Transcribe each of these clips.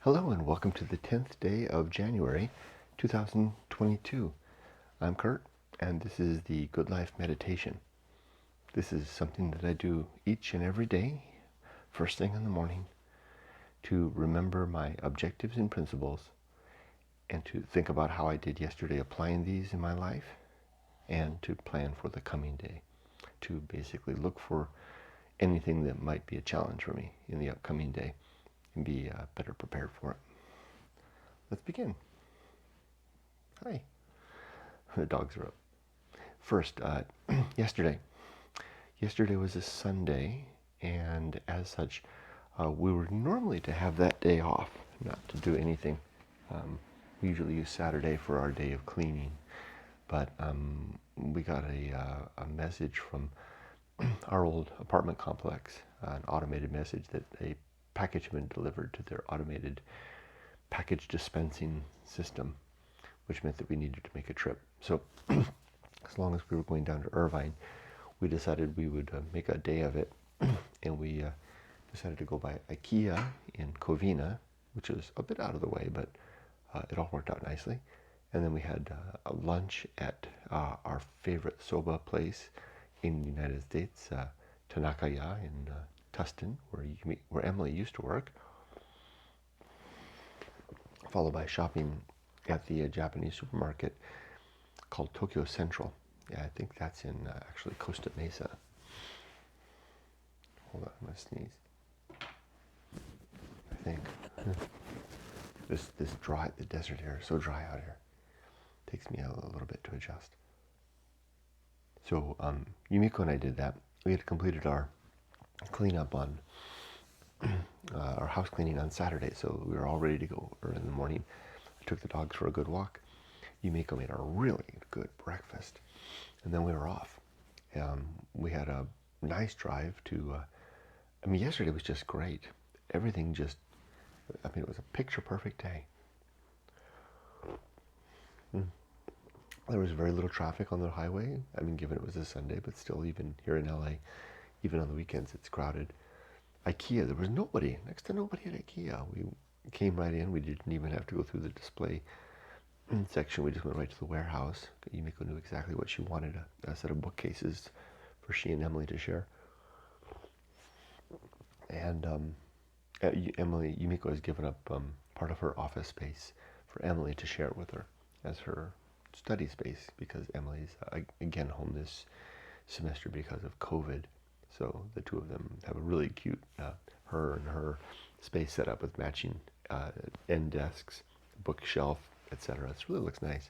Hello and welcome to the 10th day of January 2022. I'm Kurt and this is the Good Life Meditation. This is something that I do each and every day, first thing in the morning, to remember my objectives and principles and to think about how I did yesterday applying these in my life and to plan for the coming day, to basically look for anything that might be a challenge for me in the upcoming day and be better prepared for it. Let's begin. Hi. The dogs are up. First, yesterday. Yesterday was a Sunday, and as such, we were normally to have that day off, not to do anything. We usually use Saturday for our day of cleaning, but we got a message from our old apartment complex, an automated message that a package had been delivered to their automated package dispensing system, which meant that we needed to make a trip. So as long as we were going down to Irvine, we decided we would make a day of it, and we decided to go by IKEA in Covina, which is a bit out of the way, but it all worked out nicely. And then we had a lunch at our favorite soba place in the United States, Tanakaya in Tustin, where Emily used to work, followed by shopping at the Japanese supermarket called Tokyo Central. Yeah, I think that's in actually Costa Mesa. Hold on, I'm gonna sneeze. I think this dry, the desert air is so dry out here. Takes me a little bit to adjust. So Yumiko and I did that. We had completed our cleanup on our house cleaning on Saturday, so we were all ready to go early in the morning. I took the dogs for a good walk. Yumiko made a really good breakfast, and then we were off. We had a nice drive to, yesterday was just great. Everything just, it was a picture perfect day. There was very little traffic on the highway, given it was a Sunday, but still, even here in LA, even on the weekends, it's crowded. IKEA, there was nobody, next to nobody at IKEA. We came right in. We didn't even have to go through the display section. We just went right to the warehouse. Yumiko knew exactly what she wanted, a set of bookcases for she and Emily to share. And Yumiko has given up part of her office space for Emily to share with her as her study space, because Emily's again home this semester because of COVID. So the two of them have a really cute, her and her space set up with matching end desks, bookshelf, etc. It really looks nice.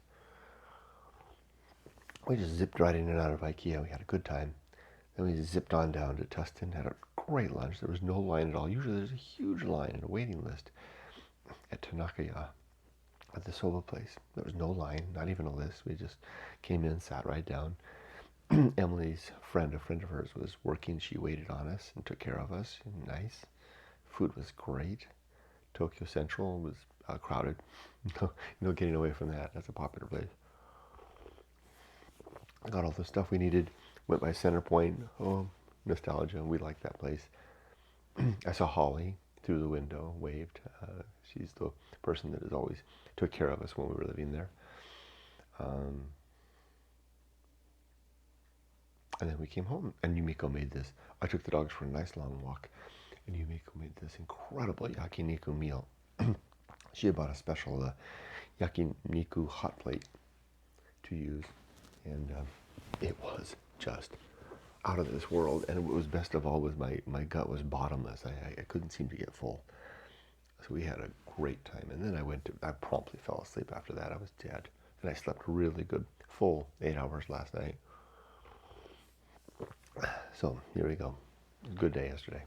We just zipped right in and out of IKEA. We had a good time. Then we zipped on down to Tustin, had a great lunch. There was no line at all. Usually there's a huge line and a waiting list at Tanakaya, at the soba place. There was no line, not even a list. We just came in, sat right down. Emily's friend, a friend of hers, was working. She waited on us and took care of us. Nice. Food was great. Tokyo Central was crowded. No getting away from that. That's a popular place. I got all the stuff we needed. Went by Centerpoint. Oh, nostalgia. We like that place. I saw Holly through the window, waved. She's the person that has always took care of us when we were living there. And then we came home, and Yumiko made this. I took the dogs for a nice long walk, and Yumiko made this incredible yakiniku meal. She had bought a special yakiniku hot plate to use, and it was just out of this world. And what was best of all was my gut was bottomless. I couldn't seem to get full. So we had a great time. And then I promptly fell asleep after that. I was dead. And I slept really good, full 8 hours last night. So here we go. Good day yesterday.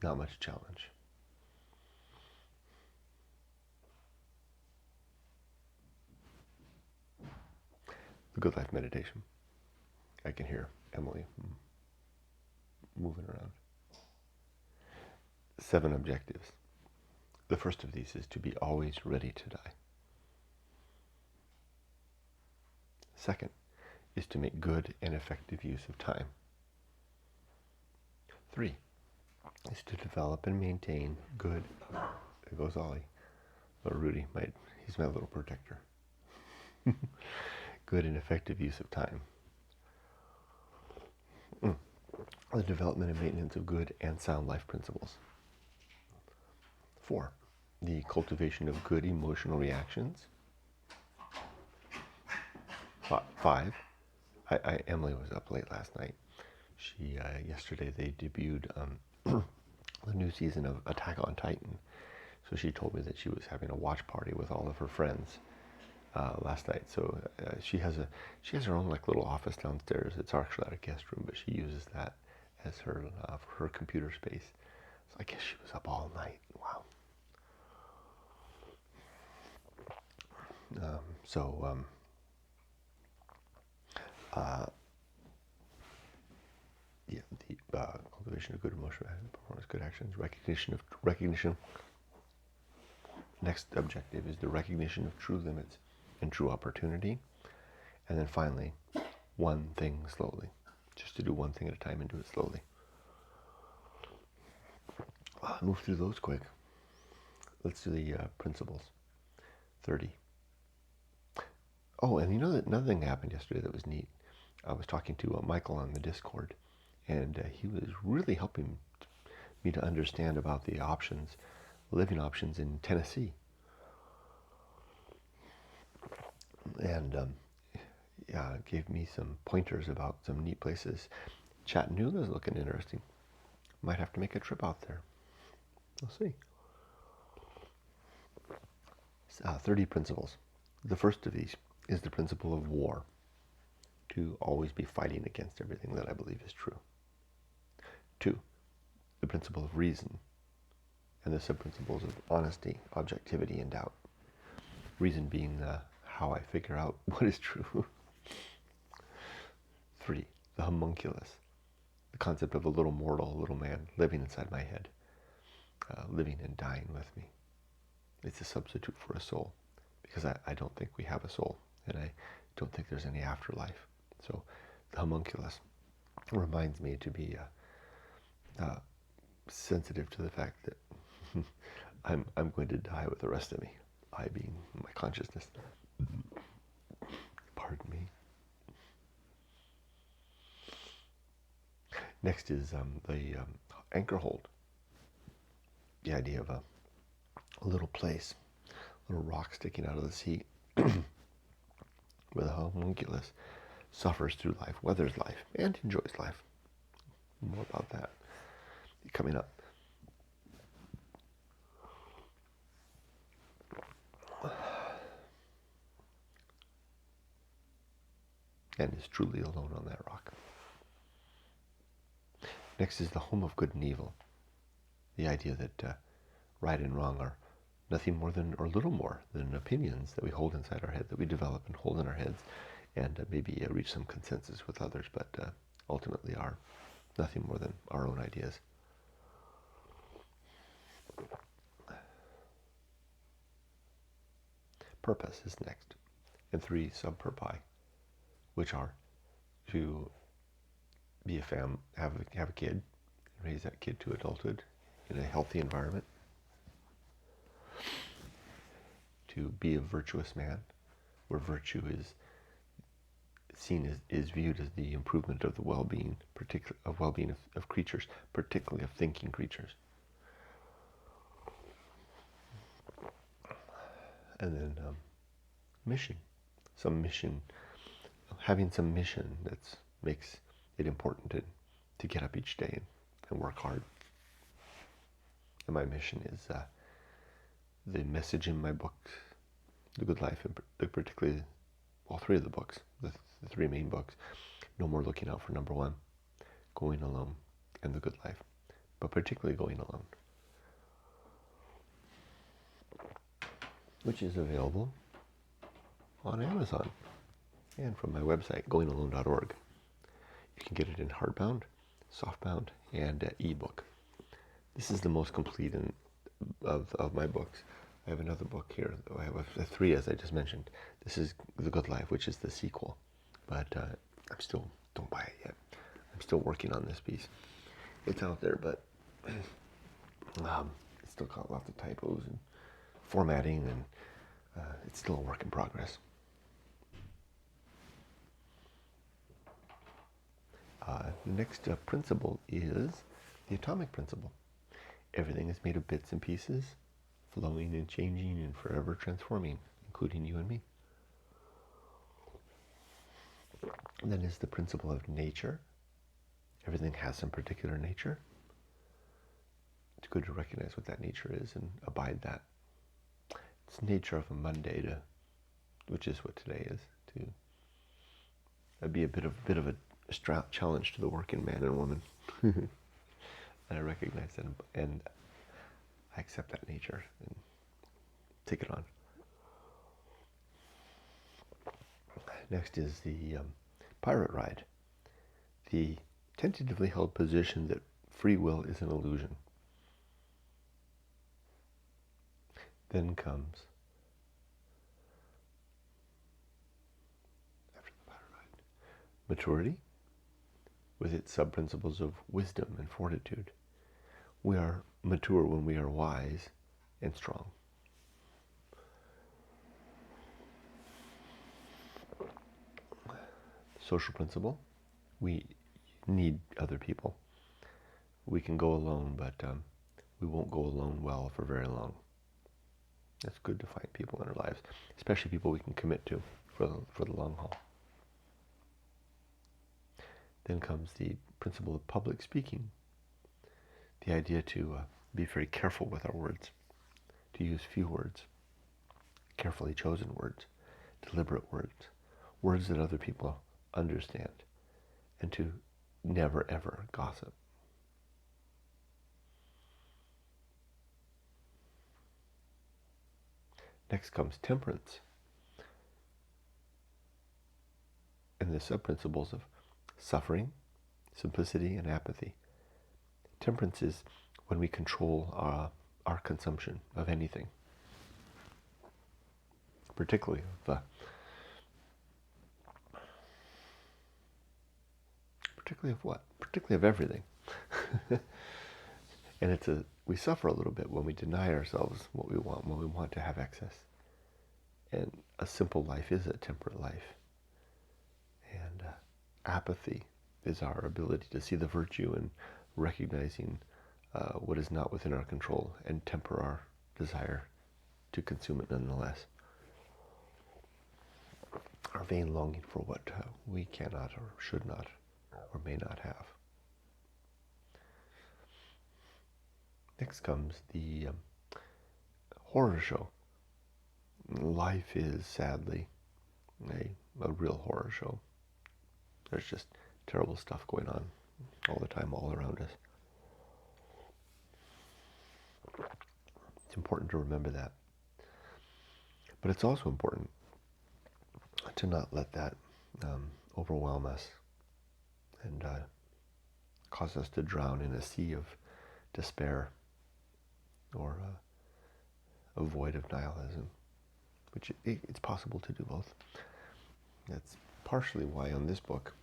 Not much challenge. The Good Life Meditation. I can hear Emily moving around. 7 objectives. The first of these is to be always ready to die. Second is to make good and effective use of time. 3 is to develop and maintain good, there goes Ollie, Rudy, he's my little protector. Good and effective use of time. The development and maintenance of good and sound life principles. 4, the cultivation of good emotional reactions. 5, Emily was up late last night. She yesterday they debuted the new season of Attack on Titan. So she told me that she was having a watch party with all of her friends last night. So she has her own like little office downstairs. It's actually not a guest room, but she uses that as her for her computer space. So I guess she was up all night. Wow. Yeah, the cultivation of good emotional performance, good actions, recognition. Next objective is the recognition of true limits and true opportunity. And then finally, one thing slowly. Just to do one thing at a time and do it slowly. I'll move through those quick. Let's do the principles. 30. Oh, and you know that another thing happened yesterday that was neat. I was talking to Michael on the Discord, and he was really helping me to understand about the options, living options in Tennessee. And gave me some pointers about some neat places. Chattanooga's looking interesting. Might have to make a trip out there. We'll see. 30 principles. The first of these is the principle of war. To always be fighting against everything that I believe is true. 2, the principle of reason, and the sub-principles of honesty, objectivity, and doubt. Reason being how I figure out what is true. 3, the homunculus, the concept of a little mortal, a little man living inside my head, living and dying with me. It's a substitute for a soul, because I don't think we have a soul, and I don't think there's any afterlife. So the homunculus reminds me to be sensitive to the fact that I'm going to die with the rest of me, I being my consciousness. Pardon me. Next is the Anchorhold. The idea of a little place, a little rock sticking out of the sea, where the homunculus suffers through life, weathers life, and enjoys life. More about that coming up. And is truly alone on that rock. Next is the home of good and evil. The idea that right and wrong are nothing more than, or little more than, opinions that we hold inside our head, that we develop and hold in our heads, and maybe reach some consensus with others, but ultimately are nothing more than our own ideas. Purpose is next, and 3 sub-purpose, which are to be have a kid, raise that kid to adulthood in a healthy environment, to be a virtuous man, where virtue is seen is viewed as the improvement of the well-being, of creatures, particularly of thinking creatures. And then mission, having some mission that makes it important to get up each day and work hard. And my mission is the message in my book, The Good Life, and particularly all 3 of the books, the 3 main books. No more looking out for number 1, Going Alone, and The Good Life, but particularly Going Alone, which is available on Amazon and from my website, goingalone.org. You can get it in hardbound, softbound, and ebook. This is the most complete of my books. I have another book here. I have 3, as I just mentioned. This is The Good Life, which is the sequel, but I'm still, don't buy it yet. I'm still working on this piece. It's out there, but it's still got lots of typos and formatting, and it's still a work in progress. The next principle is the atomic principle. Everything is made of bits and pieces, flowing and changing and forever transforming, including you and me. And then is the principle of nature. Everything has some particular nature. It's good to recognize what that nature is and abide that. It's the nature of a Monday, which is what today is, to be a bit of a challenge to the working man and woman. And I recognize that, and I accept that nature and take it on. Next is the pirate ride. The tentatively held position that free will is an illusion. Then comes, after the pirate ride, maturity, with its sub-principles of wisdom and fortitude. We are mature when we are wise and strong. Social principle, we need other people. We can go alone, but we won't go alone well for very long. It's good to find people in our lives, especially people we can commit to for the long haul. Then comes the principle of public speaking. The idea to be very careful with our words, to use few words, carefully chosen words, deliberate words, words that other people understand, and to never ever gossip. Next comes temperance, and the sub-principles of suffering, simplicity, and apathy. Temperance is when we control our consumption of anything, particularly of what? Particularly of everything. And we suffer a little bit when we deny ourselves what we want, when we want to have excess. And a simple life is a temperate life. And apathy is our ability to see the virtue in recognizing what is not within our control and temper our desire to consume it nonetheless. Our vain longing for what we cannot or should not or may not have. Next comes the horror show. Life is sadly a real horror show. There's just terrible stuff going on all the time, all around us. It's important to remember that. But it's also important to not let that overwhelm us and cause us to drown in a sea of despair or a void of nihilism, which it's possible to do both. That's partially why on this book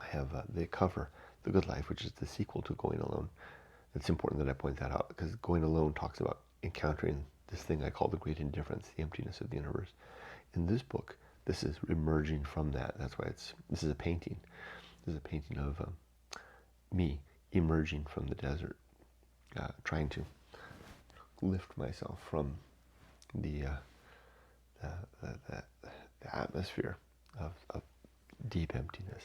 I have the cover, The Good Life, which is the sequel to Going Alone. It's important that I point that out because Going Alone talks about encountering this thing I call the great indifference, the emptiness of the universe. In this book, this is emerging from that. That's why this is a painting. This is a painting of me emerging from the desert, trying to lift myself from the atmosphere of deep emptiness.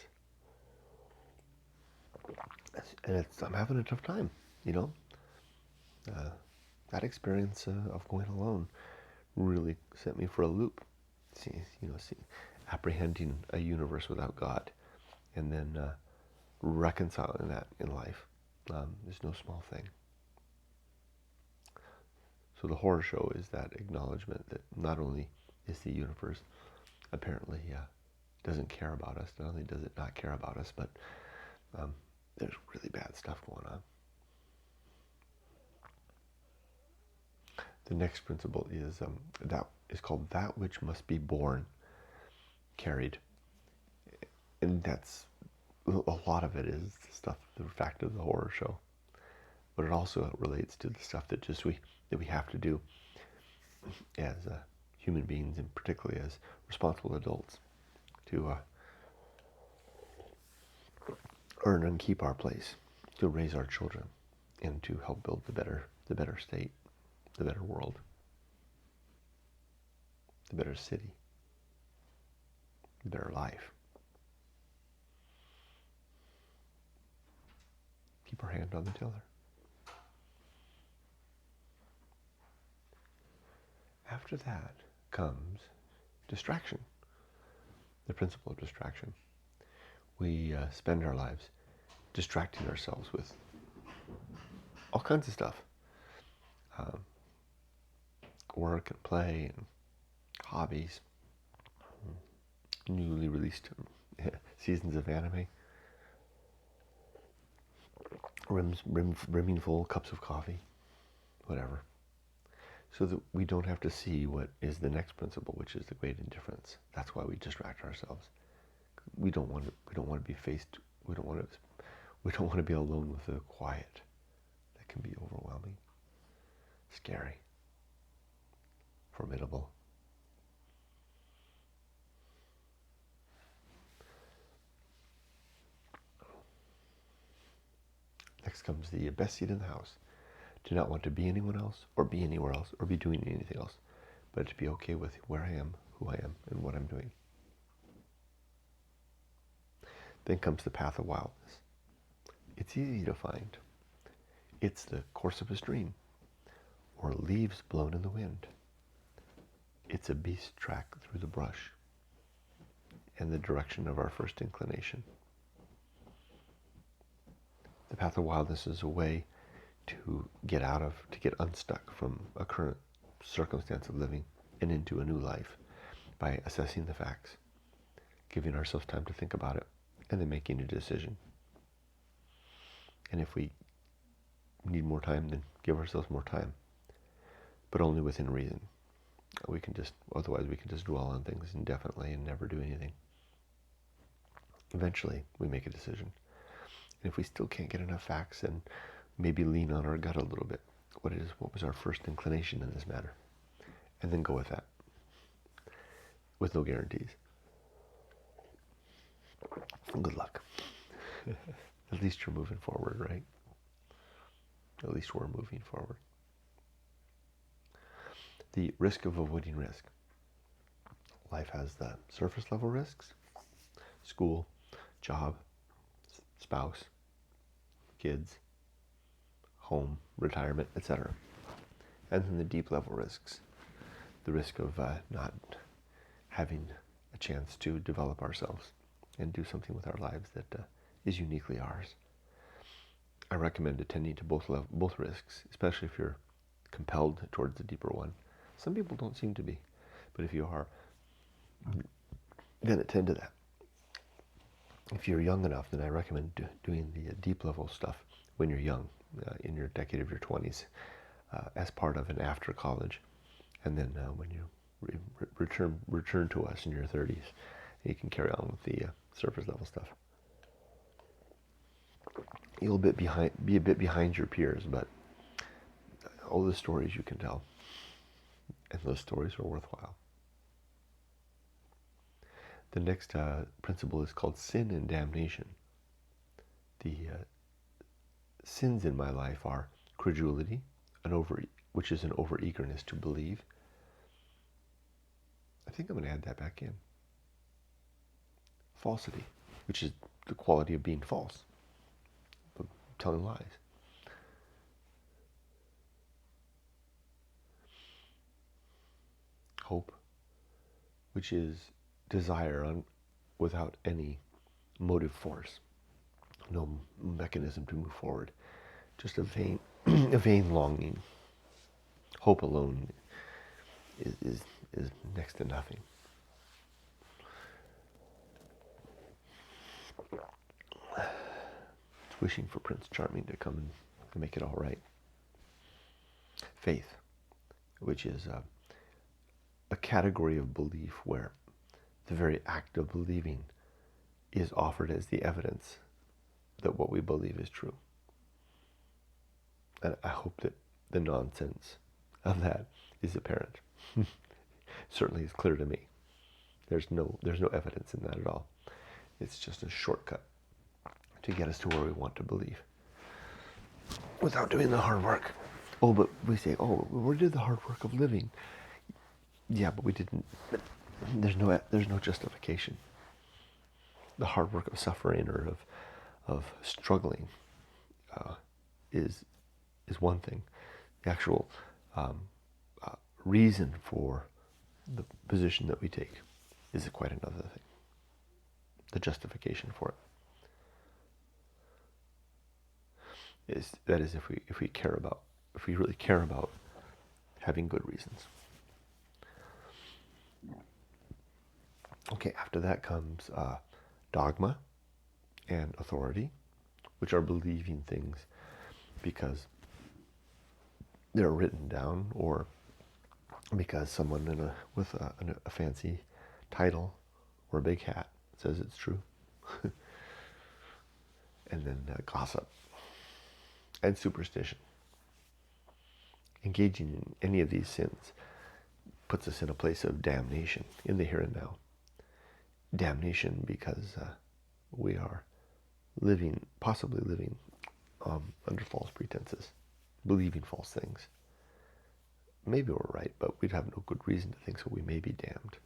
And I'm having a tough time, that experience of going alone really sent me for a loop. Apprehending a universe without God, and then reconciling that in life is no small thing. So the horror show is that acknowledgement that not only is the universe apparently doesn't care about us, not only does it not care about us, but there's really bad stuff going on. The next principle is that is called that which must be borne, carried, and that's a lot of it is the stuff, the fact of the horror show, but it also relates to the stuff that we have to do. as human beings, and particularly as responsible adults, to earn and keep our place, to raise our children, and to help build the better state, the better world, the better city, the better life. Keep our hand on the tiller. After that comes distraction, the principle of distraction. We spend our lives distracting ourselves with all kinds of stuff. Work and play and hobbies, newly released seasons of anime, brimming full cups of coffee, whatever. So that we don't have to see what is the next principle, which is the great indifference. That's why we distract ourselves. We don't want to be faced. We don't want to be alone with the quiet. That can be overwhelming, scary, formidable. Next comes the best seat in the house. Do not want to be anyone else, or be anywhere else, or be doing anything else, but to be okay with where I am, who I am, and what I'm doing. Then comes the path of wildness. It's easy to find. It's the course of a stream, or leaves blown in the wind. It's a beast track through the brush, and the direction of our first inclination. The path of wildness is a way to get unstuck from a current circumstance of living and into a new life by assessing the facts, giving ourselves time to think about it, and then making a decision. And if we need more time, then give ourselves more time, but only within reason. Otherwise we can just dwell on things indefinitely and never do anything. Eventually, we make a decision. And if we still can't get enough facts, then maybe lean on our gut a little bit. What was our first inclination in this matter? And then go with that, with no guarantees. Good luck. At least you're moving forward, right? At least we're moving forward. The risk of avoiding risk. Life has the surface level risks: school, job, spouse, kids, home, retirement, etc. And then the deep level risks. The risk of not having a chance to develop ourselves and do something with our lives that is uniquely ours. I recommend attending to both risks, especially if you're compelled towards the deeper one. Some people don't seem to be, but if you are, then attend to that. If you're young enough, then I recommend doing the deep level stuff when you're young, in your decade of your 20s, as part of an after college, and then when you return to us in your 30s, you can carry on with the surface level stuff. You'll be a bit behind your peers, but all the stories you can tell, and those stories are worthwhile. The next principle is called sin and damnation. The sins in my life are credulity, which is an over-eagerness to believe. I think I'm going to add that back in. Falsity, which is the quality of being false, telling lies. Hope, which is desire without any motive force, no mechanism to move forward, just a vain longing. Hope alone is next to nothing. It's wishing for Prince Charming to come and make it all right. Faith, which is a category of belief where the very act of believing is offered as the evidence that what we believe is true. And I hope that the nonsense of that is apparent. Certainly is clear to me. There's no evidence in that at all. It's just a shortcut to get us to where we want to believe without doing the hard work. Oh, but we say, oh, we did the hard work of living. Yeah, but we didn't. There's no justification. The hard work of suffering or of struggling is one thing. The actual reason for the position that we take is quite another thing. The justification for it is if we really care about having good reasons. Okay, after that comes Dogma and Authority, which are believing things because they're written down or because someone with a fancy title or a big hat says it's true. And then gossip and superstition. Engaging in any of these sins puts us in a place of damnation in the here and now. Damnation because we are possibly living under false pretenses, believing false things. Maybe we're right, but we'd have no good reason to think so. We may be damned,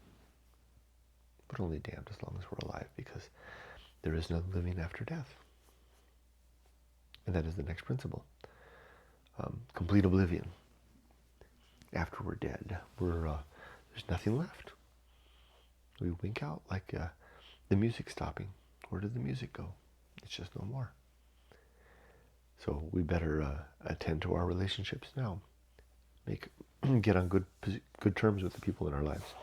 but only damned as long as we're alive, because there is no living after death. And that is the next principle. Complete oblivion. After we're dead, there's nothing left. We wink out like the music stopping. Where did the music go? It's just no more. So we better attend to our relationships now. Get on good terms with the people in our lives.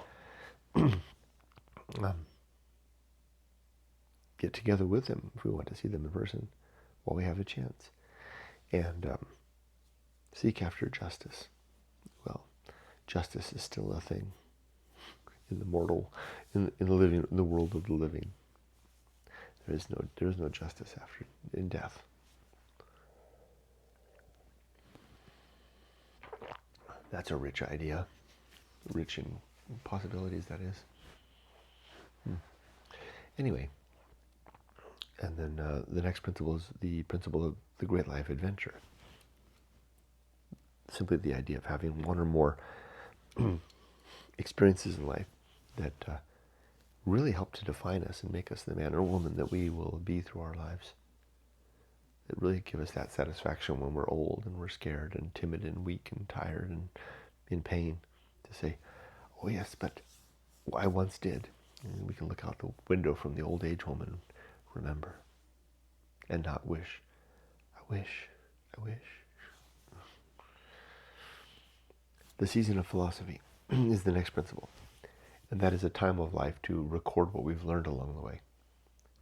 Get together with them if we want to see them in person while we have a chance. And seek after justice. Well, justice is still a thing in the world of the living. There is no justice in death. That's a rich idea, rich in possibilities, that is. Anyway, and then the next principle is the principle of the great life adventure. Simply the idea of having one or more experiences in life that really help to define us and make us the man or woman that we will be through our lives. That really give us that satisfaction when we're old and we're scared and timid and weak and tired and in pain, to say, oh yes, but I once did. And we can look out the window from the old age home and remember and not wish. I wish. The season of philosophy is the next principle. And that is a time of life to record what we've learned along the way,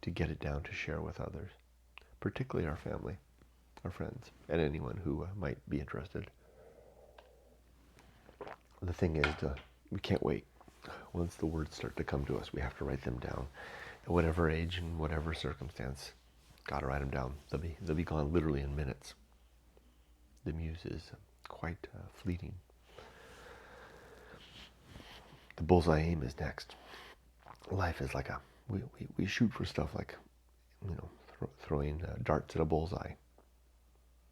to get it down to share with others, particularly our family, our friends, and anyone who might be interested. The thing is, we can't wait. Once the words start to come to us, we have to write them down. At whatever age and whatever circumstance, gotta write them down. They'll be gone literally in minutes. The muse is quite fleeting. The bullseye aim is next. Life is like we shoot for stuff like, throwing darts at a bullseye.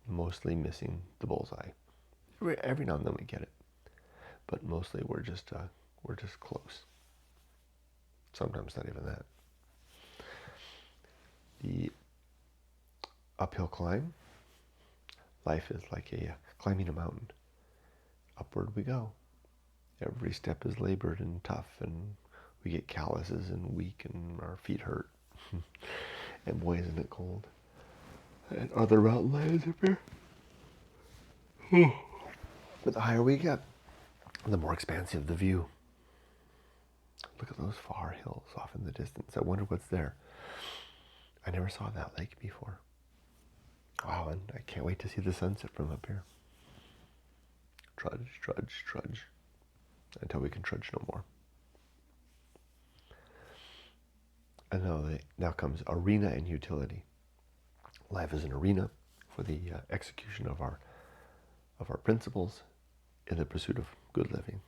Mostly missing the bullseye. Every now and then we get it, but mostly we're just close. Sometimes not even that. The uphill climb. Life is like climbing a mountain. Upward we go. Every step is labored and tough, and we get calluses and weak, and our feet hurt. And boy, isn't it cold. And other mountain lions up here. But the higher we get, the more expansive the view. Look at those far hills off in the distance. I wonder what's there. I never saw that lake before. Wow, and I can't wait to see the sunset from up here. Trudge, until we can trudge no more. And now comes arena and utility. Life is an arena for the execution of our principles in the pursuit of good living.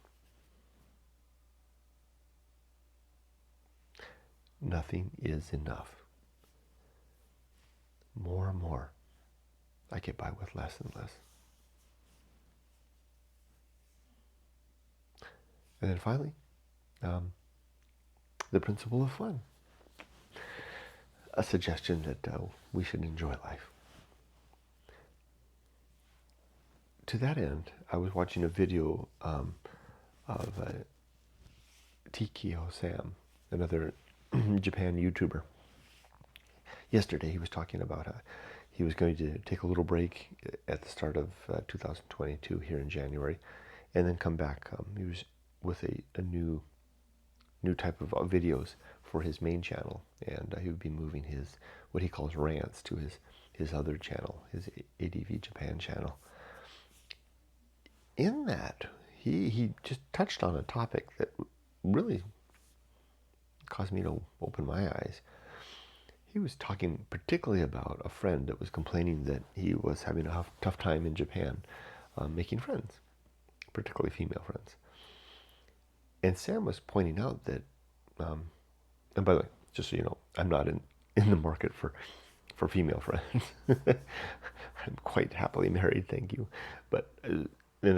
nothing is enough. More and more, I get by with less and less. And then finally, the principle of fun. A suggestion that we should enjoy life. To that end, I was watching a video of Tikio Sam, another Japan YouTuber. Yesterday he was talking about he was going to take a little break at the start of 2022 here in January, and then come back. He was with a new type of videos for his main channel, and he would be moving his what he calls rants to his other channel, his ADV Japan channel. In that, he just touched on a topic that really caused me to open my eyes. He was talking particularly about a friend that was complaining that he was having a tough time in Japan making friends, particularly female friends. And Sam was pointing out that, and by the way, just so you know, I'm not in the market for female friends. I'm quite happily married, thank you. But and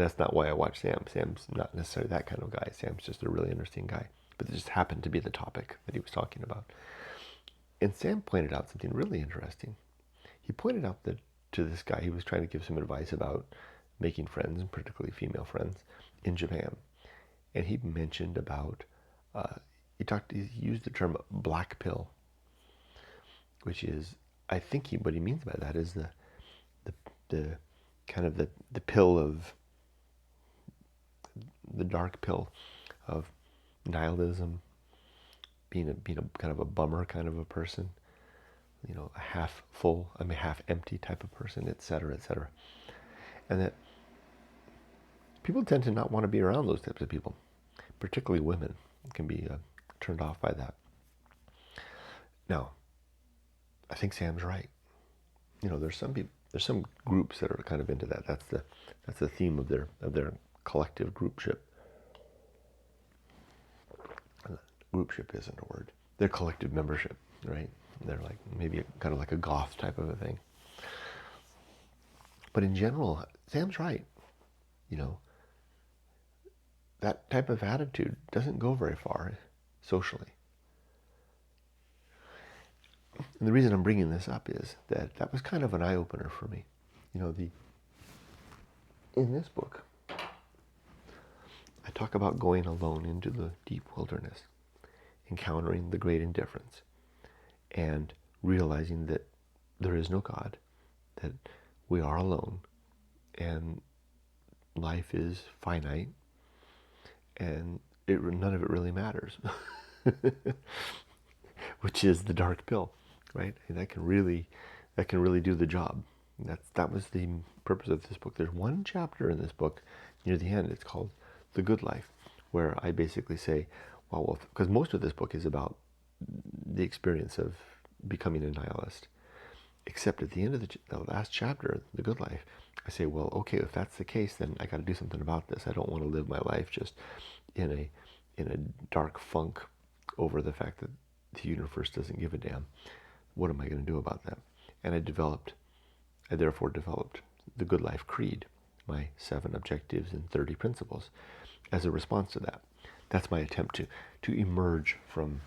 that's not why I watch Sam. Sam's not necessarily that kind of guy. Sam's just a really interesting guy. But it just happened to be the topic that he was talking about. And Sam pointed out something really interesting. He pointed out that to this guy, he was trying to give some advice about making friends, and particularly female friends, in Japan. And he mentioned about, he used the term black pill, which is, I think what he means by that is the kind of the pill of, the dark pill of nihilism, being a kind of a bummer kind of a person, a half full, half empty type of person, etc., etc. And that people tend to not want to be around those types of people, particularly women can be turned off by that. Now, I think Sam's right. There's some groups that are kind of into that. That's the theme of their collective groupship. Groupship isn't a word. Their collective membership, right? They're like maybe kind of like a goth type of a thing. But in general, Sam's right. That type of attitude doesn't go very far socially. And the reason I'm bringing this up is that was kind of an eye-opener for me. In this book, I talk about going alone into the deep wilderness, encountering the great indifference, and realizing that there is no God, that we are alone, and life is finite, and none of it really matters, which is the dark pill, right? And that can really do the job. That was the purpose of this book. There's one chapter in this book near the end. It's called The Good Life, where I basically say, well, because most of this book is about the experience of becoming a nihilist, except at the end of the last chapter, The Good Life, I say, well, okay, if that's the case, then I got to do something about this. I don't want to live my life just in a dark funk over the fact that the universe doesn't give a damn. What am I going to do about that? And I therefore developed the Good Life Creed, my 7 objectives and 30 principles, as a response to that. That's my attempt to emerge from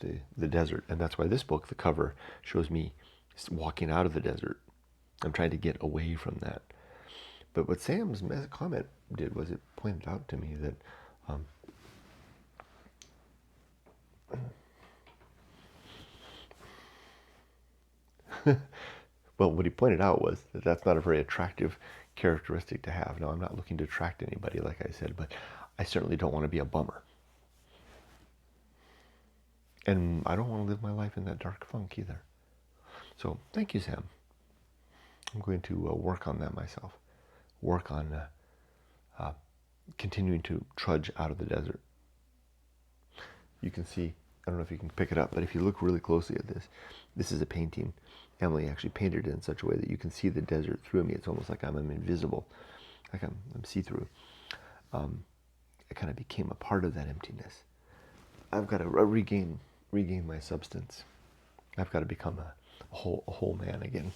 the desert. And that's why this book, the cover, shows me walking out of the desert. I'm trying to get away from that. But what Sam's comment did was it pointed out to me that well, what he pointed out was that that's not a very attractive characteristic to have. Now, I'm not looking to attract anybody, like I said, but I certainly don't want to be a bummer. And I don't want to live my life in that dark funk either. So, thank you, Sam. I'm going to work on that myself. Work on continuing to trudge out of the desert. You can see, I don't know if you can pick it up, but if you look really closely at this is a painting. Emily actually painted it in such a way that you can see the desert through me. It's almost like I'm invisible, like I'm see-through. I kind of became a part of that emptiness. I've got to regain regain my substance. I've got to become a whole man again,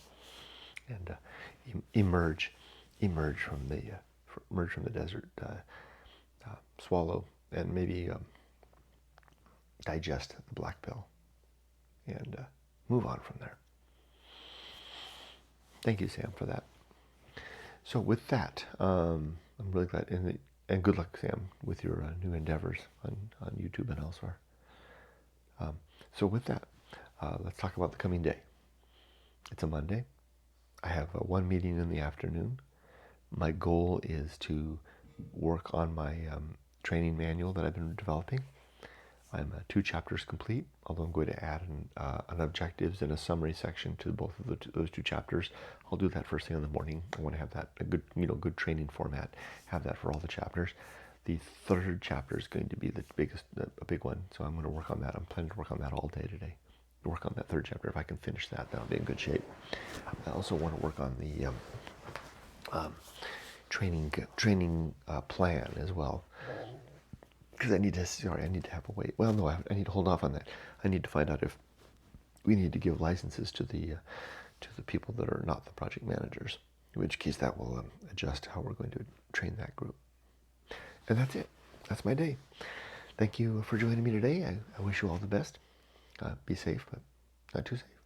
and emerge from the desert, swallow, and maybe digest the black pill, and move on from there. Thank you, Sam, for that. So with that, I'm really glad, and good luck, Sam, with your new endeavors on YouTube and elsewhere. So with that, let's talk about the coming day. It's a Monday. I have one meeting in the afternoon. My goal is to work on my training manual that I've been developing. I'm 2 chapters complete, although I'm going to add an objectives and a summary section to both of those 2 chapters. I'll do that first thing in the morning. I want to have that a good training format. Have that for all the chapters. The 3rd chapter is going to be the a big one, so I'm going to work on that. I'm planning to work on that all day today. Work on that 3rd chapter. If I can finish that, that'll be in good shape. I also want to work on the training plan as well, because I need to have a wait. Well, no, I need to hold off on that. I need to find out if we need to give licenses to the people that are not the project managers, in which case that will adjust how we're going to train that group. And that's it. That's my day. Thank you for joining me today. I wish you all the best. Be safe, but not too safe.